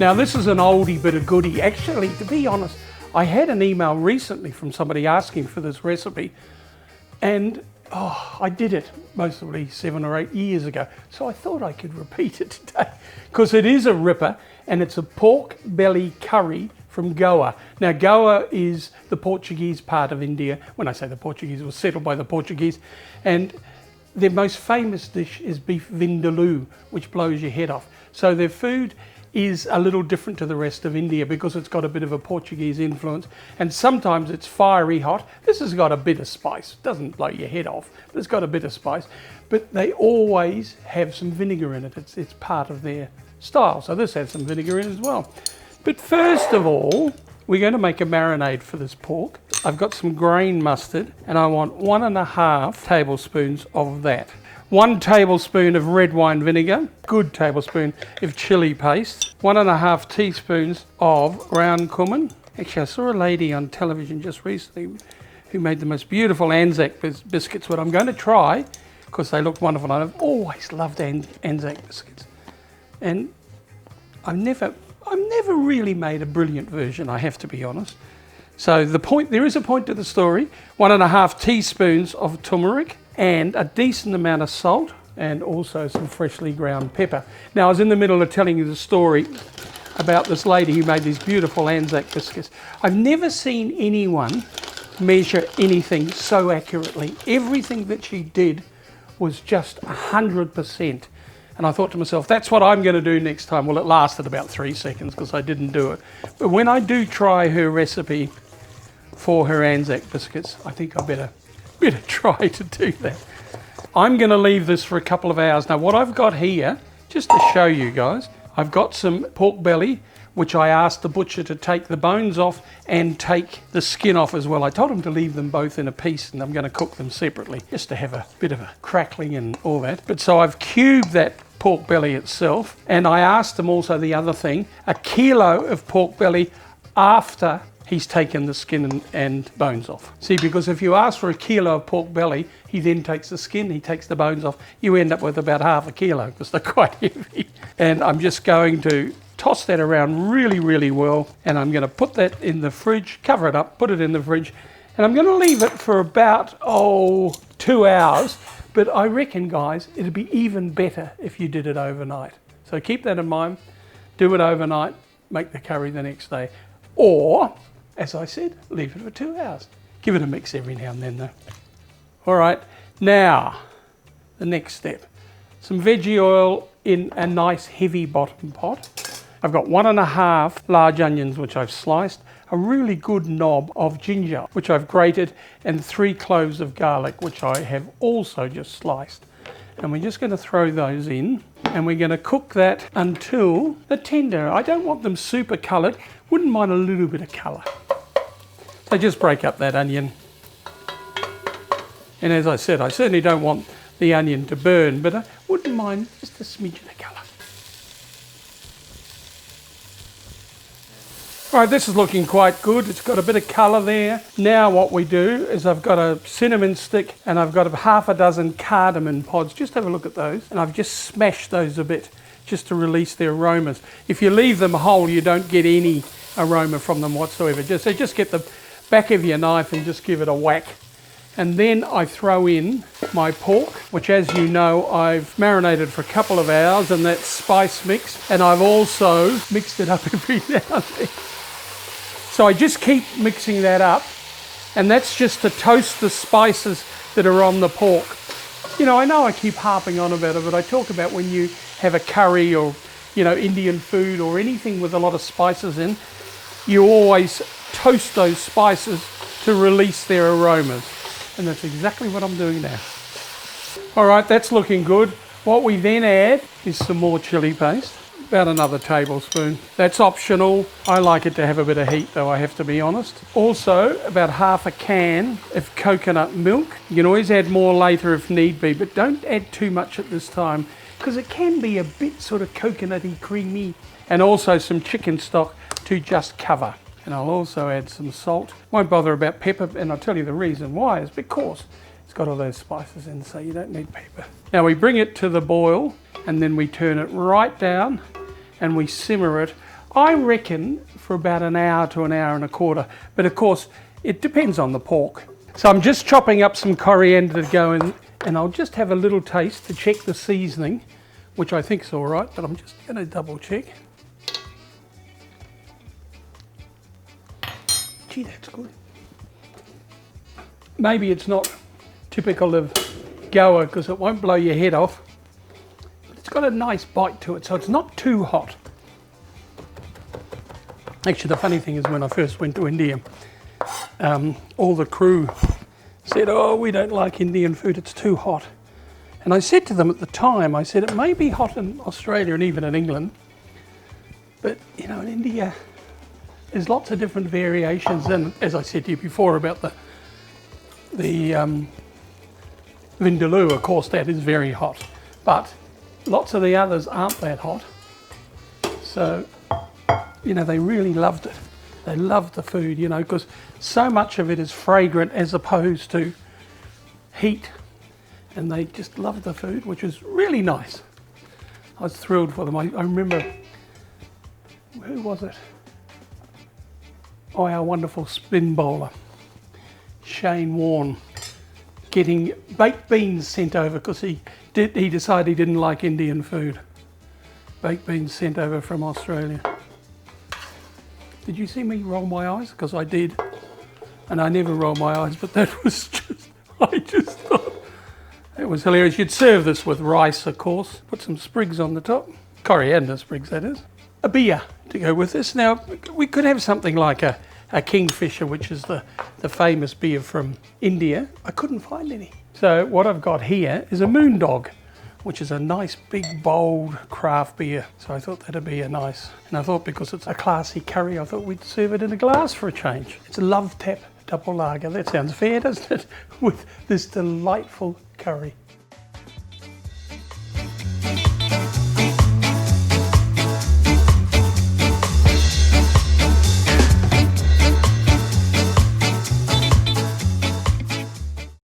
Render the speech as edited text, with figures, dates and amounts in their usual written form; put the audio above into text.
Now this is an oldie but a goodie. Actually, to be honest, I had an email recently from somebody asking for this recipe, and I did it mostly 7 or 8 years ago. So I thought I could repeat it today because it is a ripper, and it's a pork belly curry from Goa. Now Goa is the Portuguese part of India. When I say the Portuguese, it was settled by the Portuguese, and their most famous dish is beef Vindaloo, which blows your head off. So their food is a little different to the rest of India because it's got a bit of a Portuguese influence, and sometimes it's fiery hot. This has got a bit of spice. It doesn't blow your head off, but it's got a bit of spice. But they always have some vinegar in it. It's part of their style. So this has some vinegar in it as well. But first of all, we're going to make a marinade for this pork. I've got some grain mustard, and I want 1.5 tablespoons of that. 1 tablespoon of red wine vinegar, good tablespoon of chili paste, 1.5 teaspoons of ground cumin. Actually, I saw a lady on television just recently who made the most beautiful Anzac biscuits, what I'm going to try because they look wonderful. I've always loved Anzac biscuits, and I've never really made a brilliant version, I have to be honest. So there is a point to the story. 1.5 teaspoons of turmeric, and a decent amount of salt, and also some freshly ground pepper. Now, I was in the middle of telling you the story about this lady who made these beautiful Anzac biscuits. I've never seen anyone measure anything so accurately. Everything that she did was just 100%. And I thought to myself, that's what I'm going to do next time. Well, it lasted about 3 seconds because I didn't do it. But when I do try her recipe for her Anzac biscuits, I think I better try to do that. I'm going to leave this for a couple of hours. Now what I've got here, just to show you guys, I've got some pork belly, which I asked the butcher to take the bones off and take the skin off as well. I told him to leave them both in a piece, and I'm going to cook them separately just to have a bit of a crackling and all that. But so I've cubed that pork belly itself, and I asked him also the other thing, 1 kilo of pork belly after he's taken the skin and bones off. See, because if you ask for 1 kilo of pork belly, he then takes the skin, he takes the bones off, you end up with about 1/2 kilo because they're quite heavy. And I'm just going to toss that around really, really well, and I'm going to put that in the fridge, cover it up, put it in the fridge, and I'm going to leave it for about 2 hours. But I reckon, guys, it'd be even better if you did it overnight. So keep that in mind, do it overnight, make the curry the next day, or, as I said, leave it for 2 hours. Give it a mix every now and then though. All right, now, the next step. Some veggie oil in a nice heavy bottom pot. I've got 1.5 large onions, which I've sliced, a really good knob of ginger, which I've grated, and 3 cloves of garlic, which I have also just sliced. And we're just going to throw those in, and we're going to cook that until they're tender. I don't want them super coloured, wouldn't mind a little bit of colour. So just break up that onion. And as I said, I certainly don't want the onion to burn, but I wouldn't mind just a smidgen of colour. All right, this is looking quite good. It's got a bit of colour there. Now what we do is I've got a cinnamon stick and I've got 6 cardamom pods. Just have a look at those. And I've just smashed those a bit just to release the aromas. If you leave them whole, you don't get any aroma from them whatsoever. Just get the back of your knife and just give it a whack. And then I throw in my pork, which, as you know, I've marinated for a couple of hours, and that spice mix. And I've also mixed it up every now and then. So I just keep mixing that up, and that's just to toast the spices that are on the pork. You know I keep harping on about it, but I talk about when you have a curry or, Indian food or anything with a lot of spices in, you always toast those spices to release their aromas. And that's exactly what I'm doing now. All right, that's looking good. What we then add is some more chili paste, about another tablespoon. That's optional. I like it to have a bit of heat though, I have to be honest. Also, about 1/2 can of coconut milk. You can always add more later if need be, but don't add too much at this time because it can be a bit sort of coconutty, creamy. And also some chicken stock to just cover. And I'll also add some salt. Won't bother about pepper, and I'll tell you the reason why is because it's got all those spices in, so you don't need pepper. Now we bring it to the boil, and then we turn it right down, and we simmer it I reckon for about an hour to an hour and a quarter, but of course it depends on the pork. So I'm just chopping up some coriander to go in, and I'll just have a little taste to check the seasoning, which I think is all right, but I'm just going to double check. Gee, that's good. Maybe it's not typical of Goa because it won't blow your head off. It's got a nice bite to it, so it's not too hot. Actually, the funny thing is when I first went to India, all the crew said, oh, we don't like Indian food, it's too hot. And I said to them at the time, I said, it may be hot in Australia and even in England, but you know, in India, there's lots of different variations. And as I said to you before about the Vindaloo, of course, that is very hot, but lots of the others aren't that hot. So, you know, they really loved it. They loved the food, you know, because so much of it is fragrant as opposed to heat. And they just loved the food, which was really nice. I was thrilled for them. I remember, who was it? Oh, our wonderful spin bowler, Shane Warne, getting baked beans sent over because he decided he didn't like Indian food. Baked beans sent over from Australia. Did you see me roll my eyes? Because I did. And I never roll my eyes, but that was just, I just thought, it was hilarious. You'd serve this with rice, of course. Put some sprigs on the top. Coriander sprigs, that is. A beer to go with this. Now, we could have something like a Kingfisher, which is the famous beer from India. I couldn't find any. So what I've got here is a Moondog, which is a nice big bold craft beer. So I thought that'd be a nice, and I thought because it's a classy curry, I thought we'd serve it in a glass for a change. It's a Love Tap double lager. That sounds fair, doesn't it? With this delightful curry.